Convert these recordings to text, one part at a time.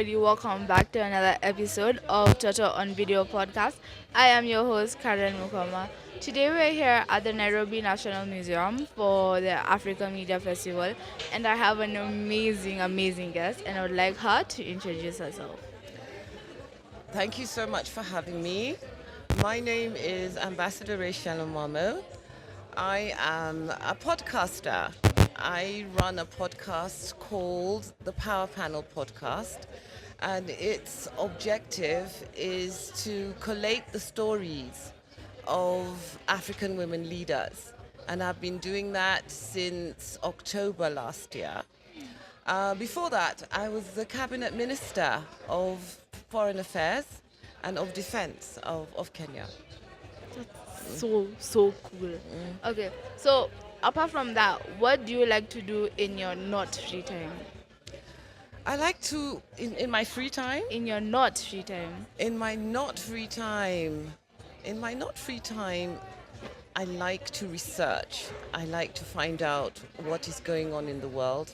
everybody. Welcome back to another episode of Toto on Video podcast. I am your host, Karen Mukama. Today we're here at the Nairobi National Museum for the African Media Festival, and I have an amazing guest, and I would like her to introduce herself. Thank you so much for having me. My name is Ambassador Raychelle Omamo. I am a podcaster. I run a podcast called the Power Panel Podcast, and its objective is to collate the stories of African women leaders. And I've been doing that since October last year. Before that, I was the cabinet minister of foreign affairs and of defense of Kenya. So cool. Okay, so apart from that, what do you like to do in your not free time? I like to, in my free time, In your not free time. in my not free time, in my not free time, I like to research. I like to find out what is going on in the world.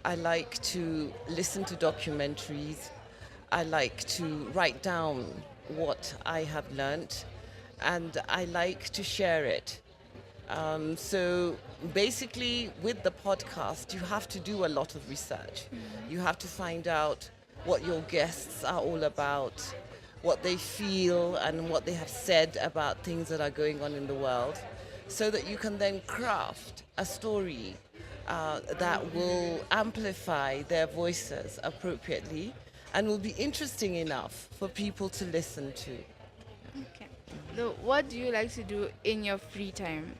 I like to listen to documentaries. I like to write down what I have learnt, and I like to share it. So basically, with the podcast, you have to do a lot of research. You have to find out what your guests are all about, what they feel, and what they have said about things that are going on in the world, so that you can then craft a story that will amplify their voices appropriately and will be interesting enough for people to listen to. Okay. So what do you like to do in your free time?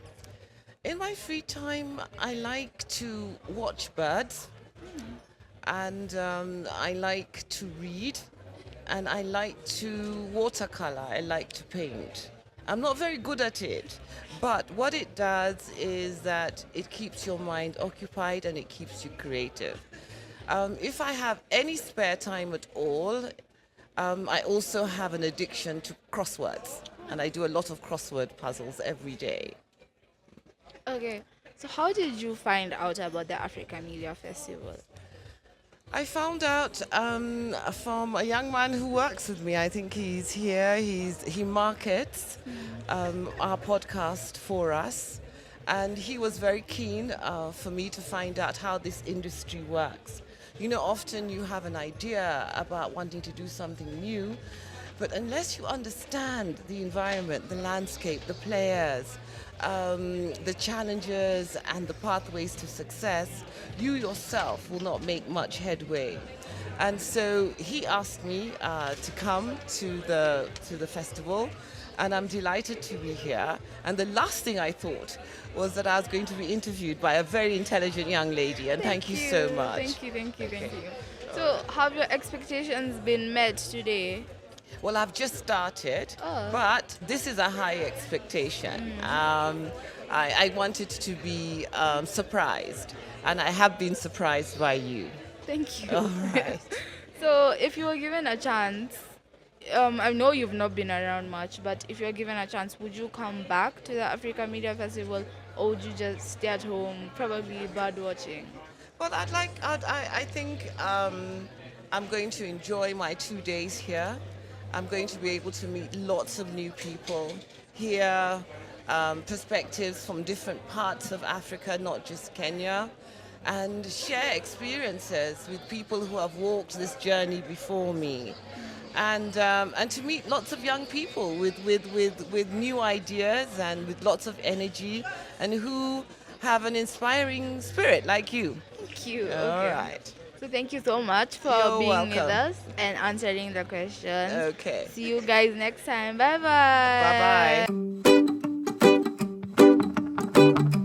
In my free time, I like to watch birds, and I like to read, and I like to watercolor. I like to paint. I'm not very good at it, but what it does is that it keeps your mind occupied and it keeps you creative. If I have any spare time at all, I also have an addiction to crosswords, and I do a lot of crossword puzzles every day. Okay. So how did you find out about the Africa Media Festival? I found out from a young man who works with me. I think he's here. He markets our podcast for us, and he was very keen for me to find out how this industry works. You know, often you have an idea about wanting to do something new, but unless you understand the environment, the landscape, the players, the challenges and the pathways to success, you yourself will not make much headway. And so he asked me to come to the festival, and I'm delighted to be here. And the last thing I thought was that I was going to be interviewed by a very intelligent young lady, and thank you so much. Thank you. So have your expectations been met today? Well, I've just started, Oh. but this is a high expectation. I wanted to be surprised, and I have been surprised by you. Thank you. All right. So if you were given a chance, I know you've not been around much, but if you're given a chance, would you come back to the Africa Media Festival, or would you just stay at home, probably bird watching? Well, I think I'm going to enjoy my 2 days here. I'm going to be able to meet lots of new people, hear perspectives from different parts of Africa, not just Kenya, and share experiences with people who have walked this journey before me. And to meet lots of young people with new ideas and with lots of energy, and who have an inspiring spirit like you. Thank you. All Okay. right. So thank you so much for You're being with welcome. us and answering the questions. Okay. See you guys next time. Bye bye. Bye bye.